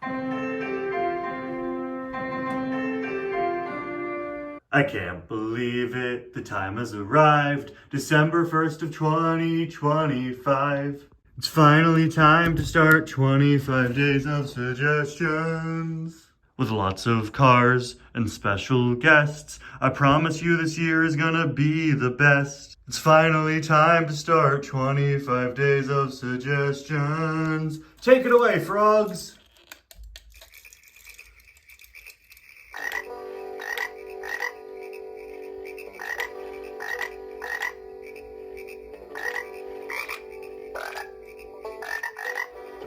I can't believe it, the time has arrived, December 1st of 2025. It's finally time to start 25 days of suggestions. With lots of cars and special guests, I promise you this year is gonna be the best. It's finally time to start 25 days of suggestions. Take it away, frogs!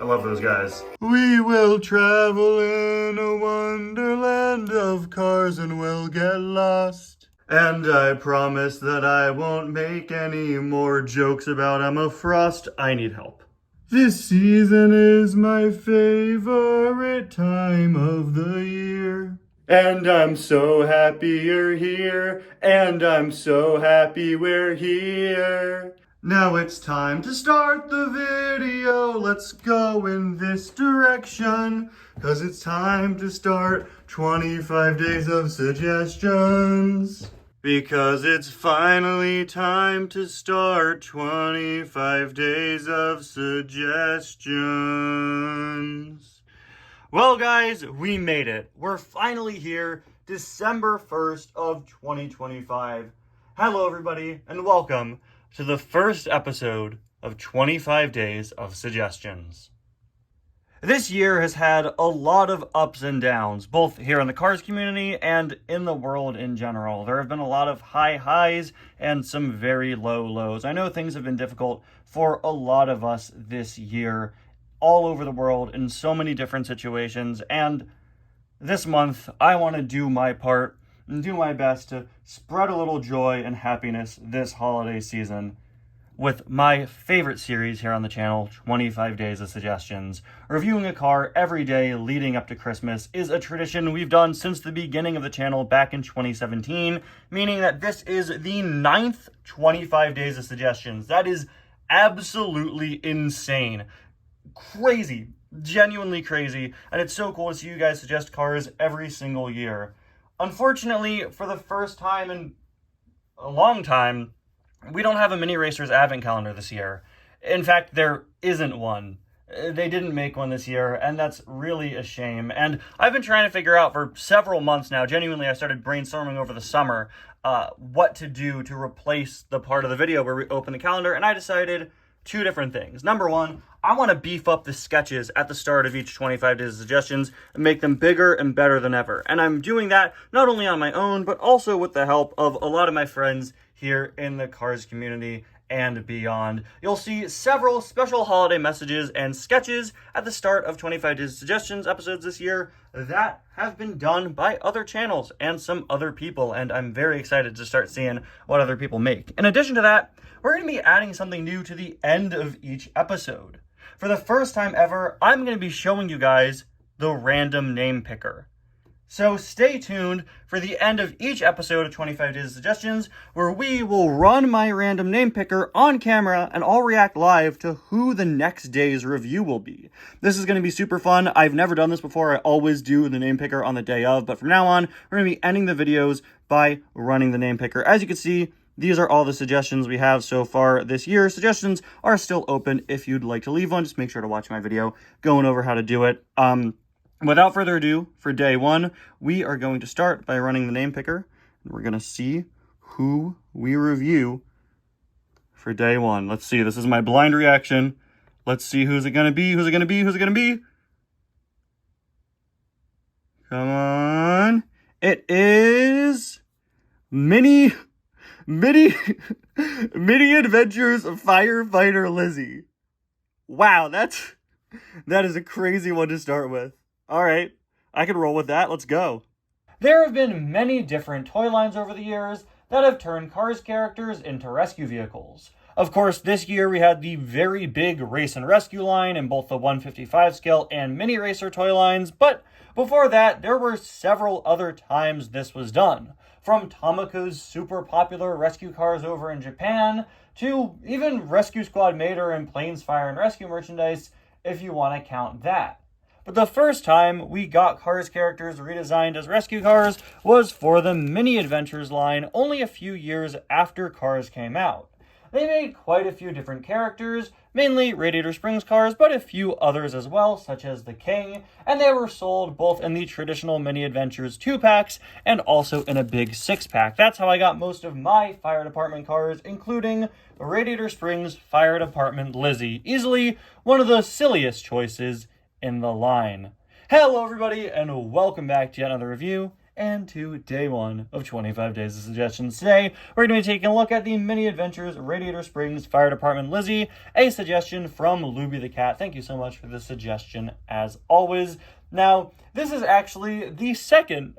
I love those guys. We will travel in a wonderland of cars and we'll get lost. And I promise that I won't make any more jokes about Emma Frost. I need help. This season is my favorite time of the year. And I'm so happy you're here. And I'm so happy we're here. Now it's time to start the video. Let's go in this direction. 'Cause it's time to start 25 days of suggestions. Because it's finally time to start 25 days of suggestions. Well, guys, we made it. We're finally here, December 1st of 2025. Hello, everybody, and welcome to the first episode of 25 Days of Suggestions. This year has had a lot of ups and downs, both here in the Cars community and in the world in general. There have been a lot of high highs and some very low lows. I know things have been difficult for a lot of us this year, all over the world, in so many different situations, and this month I want to do my part and do my best to spread a little joy and happiness this holiday season with my favorite series here on the channel, 25 Days of Suggestions. Reviewing a car every day leading up to Christmas is a tradition we've done since the beginning of the channel back in 2017, meaning that this is the 9th 25 Days of Suggestions. That is absolutely insane. Crazy. Genuinely crazy. And it's so cool to see you guys suggest cars every single year. Unfortunately, for the first time in a long time, we don't have a Mini Racers Advent Calendar this year. In fact, there isn't one. They didn't make one this year, and that's really a shame. And I've been trying to figure out for several months now, genuinely, I started brainstorming over the summer, what to do to replace the part of the video where we open the calendar, and I decided two different things. Number one, I want to beef up the sketches at the start of each 25 Days of Suggestions and make them bigger and better than ever. And I'm doing that not only on my own, but also with the help of a lot of my friends here in the Cars community and beyond. You'll see several special holiday messages and sketches at the start of 25 Days of Suggestions episodes this year that have been done by other channels and some other people, and I'm very excited to start seeing what other people make. In addition to that, we're going to be adding something new to the end of each episode. For the first time ever, I'm going to be showing you guys the random name picker. So stay tuned for the end of each episode of 25 Days of Suggestions, where we will run my random name picker on camera and I'll react live to who the next day's review will be. This is going to be super fun. I've never done this before. I always do the name picker on the day of, but from now on, we're going to be ending the videos by running the name picker. As you can see, these are all the suggestions we have so far this year. Suggestions are still open if you'd like to leave one. Just make sure to watch my video going over how to do it. Without further ado, for day one, we are going to start by running the name picker. And we're going to see who we review for day one. Let's see. This is my blind reaction. Let's see who's it going to be. Who's it going to be? Who's it going to be? Come on. It is Mini Adventures Firefighter Lizzie. Wow, that is a crazy one to start with. All right, I can roll with that. Let's go. There have been many different toy lines over the years that have turned Cars characters into rescue vehicles. Of course, this year we had the very big Race and Rescue line in both the 155 scale and Mini Racer toy lines, but before that, there were several other times this was done. From Tomica's super popular rescue cars over in Japan, to even Rescue Squad Mater and Planes Fire and Rescue merchandise, if you want to count that. but the first time we got Cars characters redesigned as rescue cars was for the Mini Adventures line only a few years after Cars came out. They made quite a few different characters, mainly Radiator Springs cars, but a few others as well, such as the King, and they were sold both in the traditional Mini Adventures 2-packs and also in a big 6-pack. That's how I got most of my fire department cars, including Radiator Springs Fire Department Lizzie, easily one of the silliest choices in the line. Hello everybody, and welcome back to yet another review, and to day 1 of 25 Days of Suggestions. Today, we're going to be taking a look at the Mini Adventures Radiator Springs Fire Department Lizzie, a suggestion from Luby the Cat. Thank you so much for the suggestion, as always. Now, this is actually the second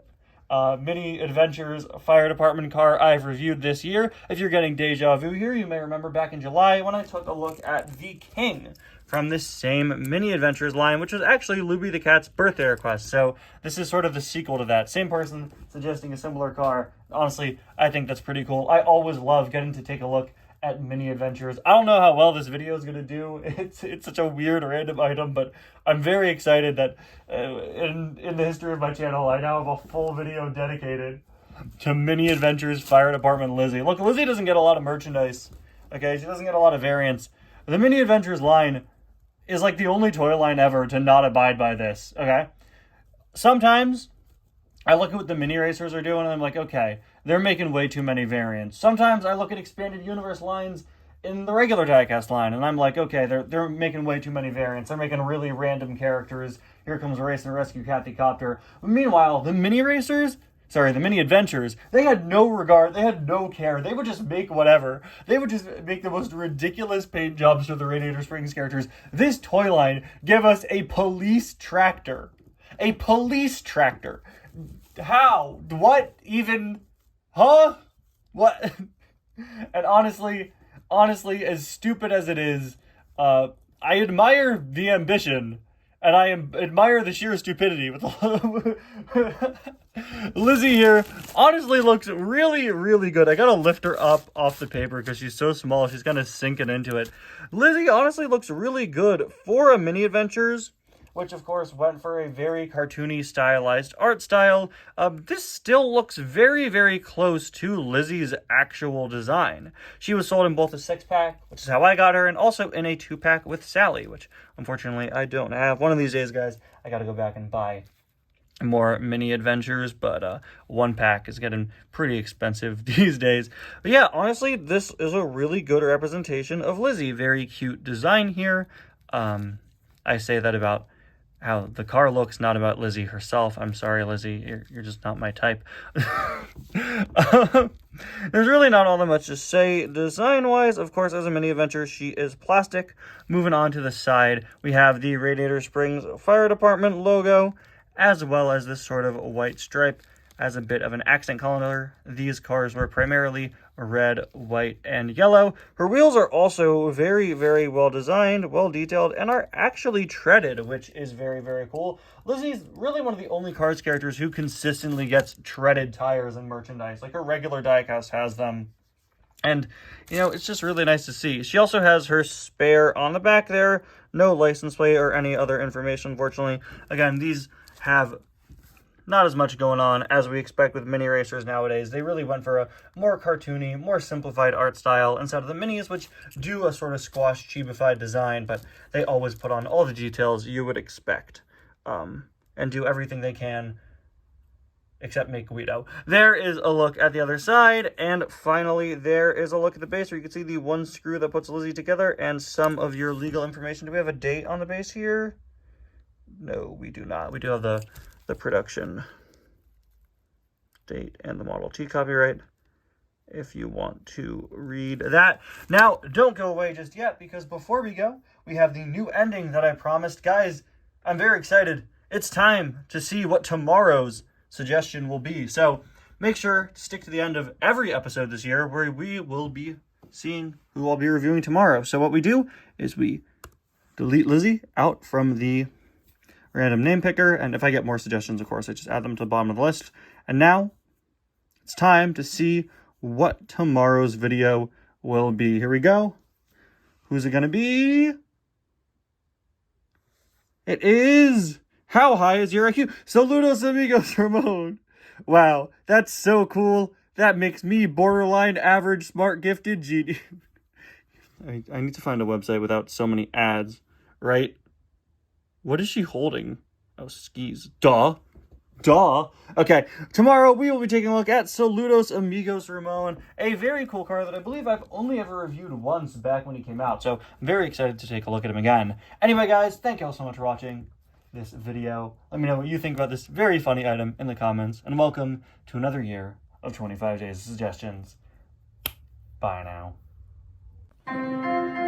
Mini Adventures Fire Department car I've reviewed this year. If you're getting deja vu here, you may remember back in July when I took a look at the King from this same Mini Adventures line, which was actually Luby the Cat's birthday request. So this is sort of the sequel to that. Same person suggesting a similar car. Honestly, I think that's pretty cool. I always love getting to take a look at Mini Adventures. I don't know how well this video is going to do. It's such a weird random item, but I'm very excited that in the history of my channel, I now have a full video dedicated to Mini Adventures Fire Department Lizzie. Look, Lizzie doesn't get a lot of merchandise. Okay, she doesn't get a lot of variants. The Mini Adventures line is like the only toy line ever to not abide by this, okay? Sometimes I look at what the mini racers are doing and I'm like, okay, they're making way too many variants. Sometimes I look at expanded universe lines in the regular diecast line and I'm like, okay, they're making way too many variants. They're making really random characters. Here comes Race and Rescue Kathy Copter. But meanwhile, the mini adventures, they had no regard, they had no care. They would just make whatever. They would just make the most ridiculous paint jobs for the Radiator Springs characters. This toy line gave us a police tractor. A police tractor. How? What even? Huh? What? And honestly, as stupid as it is, I admire the ambition, and I admire the sheer stupidity with Lizzie here honestly looks really, really good. I gotta lift her up off the paper because she's so small. She's kind of sinking into it. Lizzie honestly looks really good for a Mini Adventures, which of course went for a very cartoony stylized art style. This still looks very, very close to Lizzie's actual design. She was sold in both a 6-pack, which is how I got her, and also in a 2-pack with Sally, which unfortunately I don't have. One of these days, guys, I gotta go back and buy more Mini Adventures, but 1-pack is getting pretty expensive these days. But yeah, honestly, this is a really good representation of Lizzie. Very cute design here. I say that about how the car looks, not about Lizzie herself. I'm sorry, Lizzie, you're just not my type. There's really not all that much to say design-wise. Of course, as a Mini Adventure, she is plastic. Moving on to the side, we have the Radiator Springs Fire Department logo, as well as this sort of white stripe as a bit of an accent color. These cars were primarily red, white, and yellow. Her wheels are also very, very well designed, well detailed, and are actually treaded, which is very, very cool. Lizzie's really one of the only Cars characters who consistently gets treaded tires and merchandise. Like her regular diecast has them. And, you know, it's just really nice to see. She also has her spare on the back there. No license plate or any other information, unfortunately. Again, these have not as much going on as we expect with mini racers nowadays. They really went for a more cartoony, more simplified art style instead of the minis, which do a sort of squash chibified design, but they always put on all the details you would expect, and do everything they can except make Guido. There is a look at the other side, and finally there is a look at the base where you can see the one screw that puts Lizzie together and some of your legal information. Do we have a date on the base here? No, we do not. We do have the production date and the Model T copyright, if you want to read that. Now, don't go away just yet, because before we go, we have the new ending that I promised. Guys, I'm very excited. It's time to see what tomorrow's suggestion will be. So make sure to stick to the end of every episode this year, where we will be seeing who I'll be reviewing tomorrow. So what we do is we delete Lizzie out from the random name picker, and if I get more suggestions, of course, I just add them to the bottom of the list. And now it's time to see what tomorrow's video will be. Here we go. Who's it gonna be? It is How high is your IQ? Saludos amigos, Ramon. Wow, that's so cool. That makes me borderline average smart gifted genius. I need to find a website without so many ads, right? What is she holding? Oh, skis. Duh. Okay, tomorrow we will be taking a look at Saludos Amigos Ramon, a very cool card that I believe I've only ever reviewed once back when he came out, so I'm very excited to take a look at him again. Anyway, guys, thank you all so much for watching this video. Let me know what you think about this very funny item in the comments, and welcome to another year of 25 Days of Suggestions. Bye now.